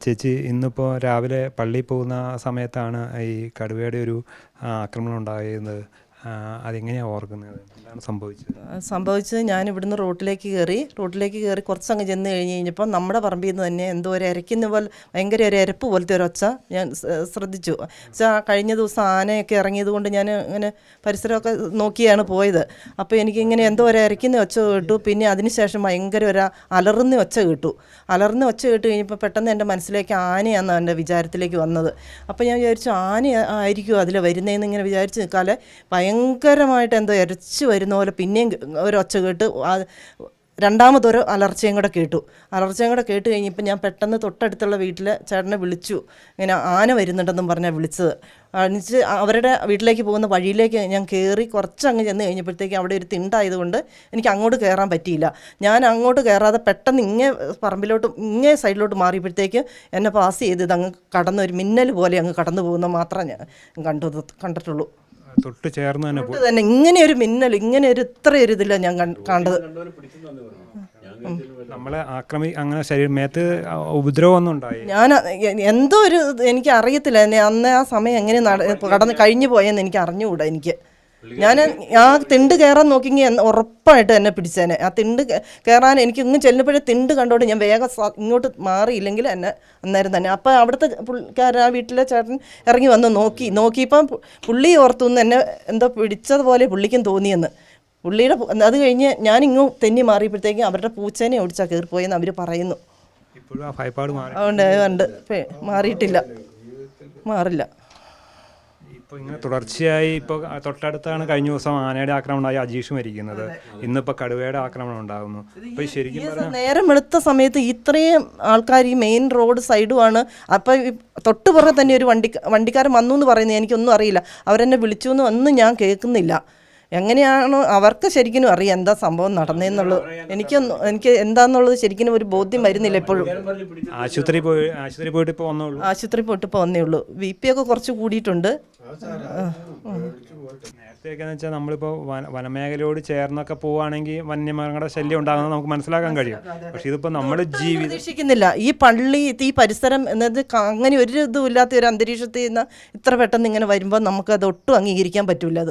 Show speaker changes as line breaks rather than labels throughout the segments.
ചേച്ചി ഇന്നിപ്പോൾ രാവിലെ പള്ളിയിൽ പോകുന്ന സമയത്താണ് ഈ കടുവയുടെ ഒരു ആക്രമണം ഉണ്ടായത്. അതെങ്ങനെയാണ് ഓർക്കുന്നത്? എന്താണ്
സംഭവിച്ചത് ഞാൻ ഇവിടുന്ന് റോട്ടിലേക്ക് കയറി കുറച്ചങ്ങ് ചെന്ന് കഴിഞ്ഞപ്പോൾ നമ്മുടെ പറമ്പിൽ നിന്ന് തന്നെ എന്തോ ഒരു ഇരയ്ക്കുന്ന പോലെ ഭയങ്കര ഒരു ഇരപ്പ് പോലത്തെ ഒരു ഒച്ച ഞാൻ ശ്രദ്ധിച്ചു. കഴിഞ്ഞ ദിവസം ആനയൊക്കെ ഇറങ്ങിയത് കൊണ്ട് ഞാൻ ഇങ്ങനെ പരിസരമൊക്കെ നോക്കിയാണ് പോയത്. അപ്പോൾ എനിക്കിങ്ങനെ എന്തോ ഒരു ഇരയ്ക്കുന്ന ഒച്ച കേട്ടു. പിന്നെ അതിനുശേഷം ഭയങ്കര ഒരു അലറുന്ന ഒച്ച കേട്ടു കഴിഞ്ഞപ്പോൾ പെട്ടെന്ന് എൻ്റെ മനസ്സിലേക്ക് ആനയാണെന്നാണ് എൻ്റെ വിചാരത്തിലേക്ക് വന്നത്. അപ്പോൾ ഞാൻ വിചാരിച്ചു ആന ആയിരിക്കും അതിൽ വരുന്നതെന്ന് ഇങ്ങനെ വിചാരിച്ച് നിൽക്കാതെ ഭയങ്കരമായിട്ട് എന്തോ ഇരച്ച് വരുന്ന പോലെ പിന്നെയും ഒരൊച്ച കേട്ട് രണ്ടാമതൊരു അലർച്ചയും കൂടെ കേട്ട് കഴിഞ്ഞപ്പോൾ ഞാൻ പെട്ടെന്ന് തൊട്ടടുത്തുള്ള വീട്ടിലെ ചേട്ടനെ വിളിച്ചു. ഇങ്ങനെ ആന വരുന്നുണ്ടെന്നും പറഞ്ഞാൽ വിളിച്ചത്. എന്നിട്ട് അവരുടെ വീട്ടിലേക്ക് പോകുന്ന വഴിയിലേക്ക് ഞാൻ കയറി കുറച്ചങ്ങ് ചെന്ന് കഴിഞ്ഞപ്പോഴത്തേക്ക് അവിടെ ഒരു തിണ്ടായതുകൊണ്ട് എനിക്ക് അങ്ങോട്ട് കയറാൻ പറ്റിയില്ല. ഞാൻ അങ്ങോട്ട് കയറാതെ പെട്ടെന്ന് ഇങ്ങേ സൈഡിലോട്ട് മാറിയപ്പോഴത്തേക്ക് എന്നെ പാസ് ചെയ്ത് ഇതങ്ങ് കടന്ന് ഒരു മിന്നൽ പോലെ അങ്ങ് കടന്നു പോകുന്ന മാത്രമേ ഞാൻ കണ്ടിട്ടുള്ളൂ.
തൊട്ട് ചേർന്ന്
തന്നെ ഇങ്ങനെ ഒരു മിന്നൽ ഇത്രയൊരു ഇതില്ല ഞാൻ കണ്ടത്.
നമ്മളെ അങ്ങനെ ശരീരമേത്ത് ഉപദ്രവമൊന്നും ഉണ്ടായി?
ഞാൻ എന്തോ ഒരു എനിക്ക് അറിയത്തില്ല അന്ന് ആ സമയം എങ്ങനെ കടന്ന് കഴിഞ്ഞു പോയെന്ന് എനിക്ക് അറിഞ്ഞുകൂടാ. ഞാൻ ആ തിണ്ട് കയറാൻ നോക്കിയെങ്കിൽ ഉറപ്പായിട്ട് എന്നെ പിടിച്ചേനെ. ആ തിണ്ട് കയറാൻ എനിക്ക് ഇങ്ങ് ചെല്ലുമ്പോഴേ തിണ്ട് കണ്ടോണ്ട് ഞാൻ വേഗം ഇങ്ങോട്ട് മാറിയില്ലെങ്കിൽ എന്നെ അന്നേരം തന്നെ. അപ്പോൾ അവിടുത്തെ പുള്ളിക്കാരൻ ആ വീട്ടിലെ ചേട്ടൻ ഇറങ്ങി വന്ന് നോക്കിയപ്പം പുള്ളി ഓർത്തുനിന്ന് എന്നെ എന്തോ പിടിച്ചതുപോലെ പുള്ളിക്കും തോന്നിയെന്ന്. പുള്ളിയുടെ അത് കഴിഞ്ഞ് ഞാനിങ്ങ് തെന്നി മാറിയപ്പോഴത്തേക്കും അവരുടെ പൂച്ചേനെ ഓടിച്ചാൽ കയറിപ്പോയെന്ന് അവർ പറയുന്നു. അതുകൊണ്ട് മാറില്ല.
ഇപ്പോൾ ഇങ്ങനെ തുടർച്ചയായി ഇപ്പോൾ തൊട്ടടുത്താണ് കഴിഞ്ഞ ദിവസം ആനയുടെ ആക്രമണമായി അജീഷ് മരിക്കുന്നത്. ഇന്നിപ്പോൾ കടുവയുടെ ആക്രമണം ഉണ്ടാകുന്നു. അപ്പോൾ ശരിക്കും
നേരം വെളുത്ത സമയത്ത് ഇത്രയും ആൾക്കാർ ഈ മെയിൻ റോഡ് സൈഡുമാണ്. അപ്പോൾ തൊട്ട് പുറകെ തന്നെ ഒരു വണ്ടിക്കാരൻ വന്നു എന്ന് പറയുന്നത് എനിക്കൊന്നും അറിയില്ല. അവരെന്നെ വിളിച്ചു എന്ന് ഒന്നും ഞാൻ കേൾക്കുന്നില്ല. എങ്ങനെയാണോ അവർക്ക് ശരിക്കും അറിയാം എന്താ സംഭവം നടന്നതെന്നുള്ളത്. എനിക്ക് എന്താണെന്നുള്ളത് ശരിക്കും ഒരു ബോധ്യം വരുന്നില്ല ഇപ്പോഴും.
ആശുപത്രി പോയിട്ട് ഇപ്പോൾ
വന്നേ ഉള്ളൂ. BP ഒക്കെ കുറച്ച് കൂടിയിട്ടുണ്ട്.
നേരത്തെയൊക്കെ വെച്ചാൽ നമ്മളിപ്പോൾ വനമേഖലയോട് ചേർന്നൊക്കെ പോവുകയാണെങ്കിൽ വന്യമൃഗങ്ങളുടെ ശല്യം ഉണ്ടാകുന്നത് നമുക്ക് മനസ്സിലാക്കാൻ കഴിയും. പക്ഷെ ഇതിപ്പോൾ നമ്മുടെ ജീവിതം
പ്രതീക്ഷിക്കുന്നില്ല. ഈ പള്ളി ഈ പരിസരം എന്നത് അങ്ങനെ ഒരു ഇതും ഇല്ലാത്ത ഒരു അന്തരീക്ഷത്തിൽ നിന്ന് ഇത്ര പെട്ടെന്ന് ഇങ്ങനെ വരുമ്പോൾ നമുക്കത് ഒട്ടും അംഗീകരിക്കാൻ പറ്റില്ല.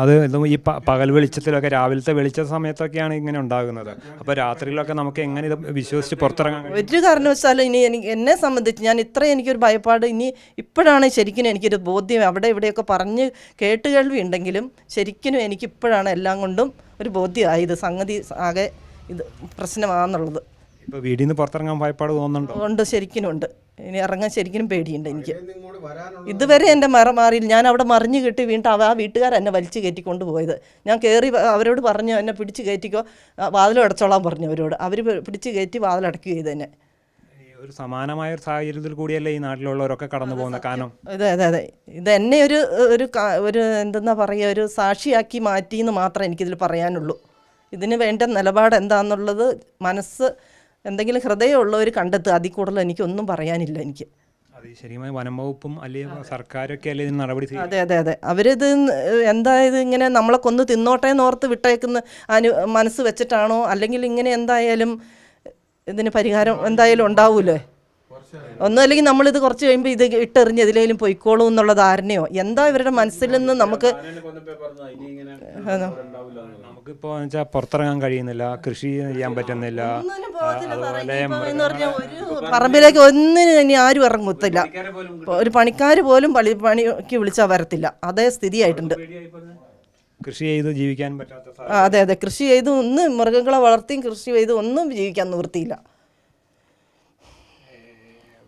അത് ഈ പകൽ വെളിച്ചത്തിലൊക്കെ രാവിലത്തെ വെളിച്ച സമയത്തൊക്കെയാണ് ഇങ്ങനെ ഉണ്ടാകുന്നത്. അപ്പോൾ രാത്രിയിലൊക്കെ നമുക്ക് എങ്ങനെ ഇത് വിശ്വസിച്ച് പുറത്തിറങ്ങാൻ?
ഒരു കാരണവശാലും ഇനി എന്നെ സംബന്ധിച്ച് ഞാൻ എനിക്കൊരു ഭയപ്പാട് ഇപ്പോഴാണ് ശരിക്കും എനിക്കൊരു ബോധ്യം. അവിടെ ഇവിടെയൊക്കെ പറഞ്ഞ് കേട്ടുകേൾവി ഉണ്ടെങ്കിലും ശരിക്കും എനിക്കിപ്പോഴാണ് എല്ലാം കൊണ്ടും ഒരു ബോധ്യമായത് സംഗതി ആകെ ഇത് പ്രശ്നമാണെന്നുള്ളത്.
ഇപ്പോൾ വീട്ടിൽ നിന്ന് പുറത്തിറങ്ങാൻ ഭയപ്പാട് തോന്നുന്നുണ്ടോ?
ഉണ്ട്, ശരിക്കും ഉണ്ട്. ഇനി ഇറങ്ങാൻ ശരിക്കും പേടിയുണ്ട് എനിക്ക്. ഇതുവരെ എൻ്റെ മാറിയില്ല. ഞാൻ അവിടെ മറിഞ്ഞു കെട്ടി വീണ്ടും ആ വീട്ടുകാരെന്നെ വലിച്ചു കയറ്റിക്കൊണ്ട് പോയത്. ഞാൻ കയറി അവരോട് പറഞ്ഞു എന്നെ പിടിച്ച് കയറ്റിക്കോ, വാതിലടച്ചോളാൻ പറഞ്ഞു അവരോട്. അവർ പിടിച്ച് കയറ്റി വാതിലടക്കി ചെയ്ത് തന്നെ.
ഒരു സമാനമായ ഒരു സാഹചര്യത്തിൽ കൂടിയല്ലേ ഈ നാട്ടിലുള്ളവരൊക്കെ കടന്നു പോകുന്ന കാരണം?
അതെ ഇത് എന്നെ ഒരു എന്തെന്നാ പറയുക, ഒരു സാക്ഷിയാക്കി മാറ്റിയെന്ന് മാത്രമേ എനിക്കിതിൽ പറയാനുള്ളൂ. ഇതിന് വേണ്ട നിലപാട് എന്താണെന്നുള്ളത് മനസ്സ് എന്തെങ്കിലും ഹൃദയമുള്ളവർ കണ്ടെത്തുക. അതിൽ കൂടുതൽ എനിക്കൊന്നും പറയാനില്ല. എനിക്ക്
ശരിയായ വനം വകുപ്പും അല്ലെങ്കിൽ സർക്കാരൊക്കെ അല്ലേ ഇതിന് നടപടി?
അതെ അവരിത് എന്തായത് ഇങ്ങനെ നമ്മളെ കൊന്ന് തിന്നോട്ടെ എന്നോർത്ത് വിട്ടേക്കുന്ന മനസ്സ് വെച്ചിട്ടാണോ, അല്ലെങ്കിൽ ഇങ്ങനെ എന്തായാലും ഇതിന് പരിഹാരം എന്തായാലും ഉണ്ടാവൂലേ? ഒന്നും അല്ലെങ്കിൽ നമ്മളിത് കുറച്ച് കഴിയുമ്പോൾ ഇത് ഇട്ടെറിഞ്ഞ് ഇതിലേലും പൊയ്ക്കോളൂ എന്നുള്ള ധാരണയോ എന്താ ഇവരുടെ മനസ്സിൽ നിന്ന്
നമുക്കിപ്പോൾ വെച്ചാൽ പുറത്തിറങ്ങാൻ കഴിയുന്നില്ല, കൃഷി ചെയ്യാൻ പറ്റുന്നില്ല.
പറമ്പിലേക്ക് ഒന്നിനും ഇനി ആരും ഇറങ്ങത്തില്ല. ഒരു പണിക്കാർ പോലും പണിക്ക് വിളിച്ചാൽ വരത്തില്ല. അതേ സ്ഥിതിയായിട്ടുണ്ട്.
കൃഷി ചെയ്ത് ജീവിക്കാൻ പറ്റാത്ത.
അതെ കൃഷി ചെയ്ത് മൃഗങ്ങളെ വളർത്തിയും കൃഷി ചെയ്ത് ഒന്നും ജീവിക്കാൻ നിവൃത്തിയില്ല.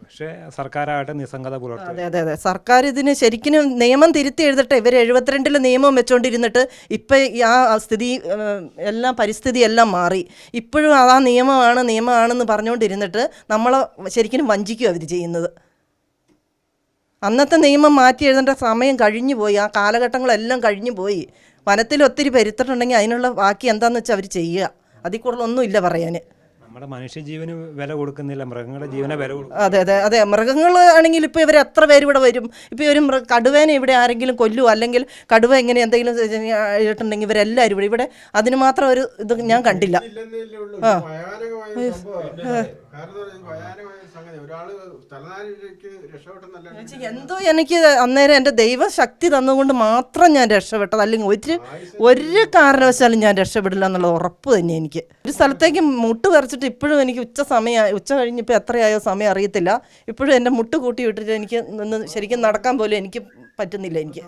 പക്ഷേ സർക്കാരാകട്ടെ നിസ്സംഗത പുലർത്തും.
അതെ സർക്കാർ ഇതിന് ശരിക്കും നിയമം തിരുത്തി എഴുതട്ടെ. ഇവർ 72 നിയമം വെച്ചുകൊണ്ടിരുന്നിട്ട് ഇപ്പം ആ സ്ഥിതി എല്ലാം പരിസ്ഥിതി എല്ലാം മാറി. ഇപ്പോഴും ആ നിയമമാണെന്ന് പറഞ്ഞുകൊണ്ടിരുന്നിട്ട് നമ്മളെ ശരിക്കും വഞ്ചിക്കും അവർ ചെയ്യുന്നത്. അന്നത്തെ നിയമം മാറ്റി എഴുതേണ്ട സമയം കഴിഞ്ഞു പോയി. ആ കാലഘട്ടങ്ങളെല്ലാം കഴിഞ്ഞു പോയി. വനത്തിൽ ഒത്തിരി പെരുത്തിട്ടുണ്ടെങ്കിൽ അതിനുള്ള ബാക്കി എന്താണെന്ന് വെച്ചാൽ അവർ ചെയ്യുക. അതിൽ കൂടുതലൊന്നും ഇല്ല പറയാൻ.
നമ്മുടെ മനുഷ്യജീവന് വില കൊടുക്കുന്നില്ല, മൃഗങ്ങളുടെ ജീവനെ വില കൊടുക്കും.
അതെ മൃഗങ്ങൾ ആണെങ്കിൽ ഇപ്പോൾ ഇവർ എത്ര പേര് ഇവിടെ വരും. ഇപ്പോൾ ഒരു കടുവേനെ ഇവിടെ ആരെങ്കിലും കൊല്ലുമോ, അല്ലെങ്കിൽ കടുവ എങ്ങനെ എന്തെങ്കിലും ചെയ്തിട്ടുണ്ടെങ്കിൽ ഇവരെല്ലാവരും ഇവിടെ അതിന് മാത്രം ഒരു ഇത് ഞാൻ കണ്ടില്ല. എന്തോ എനിക്ക് അന്നേരം എൻ്റെ ദൈവശക്തി തന്നുകൊണ്ട് മാത്രം ഞാൻ രക്ഷപ്പെട്ടത്, അല്ലെങ്കിൽ ഒരു കാരണവശാലും ഞാൻ രക്ഷപ്പെടില്ല എന്നുള്ള ഉറപ്പ് തന്നെ എനിക്ക്. ഒരു സ്ഥലത്തേക്ക് മുട്ട് പറിച്ചിട്ട് ഇപ്പോഴും എനിക്ക് ഉച്ച കഴിഞ്ഞിപ്പോൾ എത്രയായോ സമയം അറിയത്തില്ല, ഇപ്പോഴും എൻ്റെ മുട്ട് കൂട്ടി വിട്ടിട്ട് എനിക്ക് ശരിക്കും നടക്കാൻ പോലും എനിക്ക് പറ്റുന്നില്ല എനിക്ക്.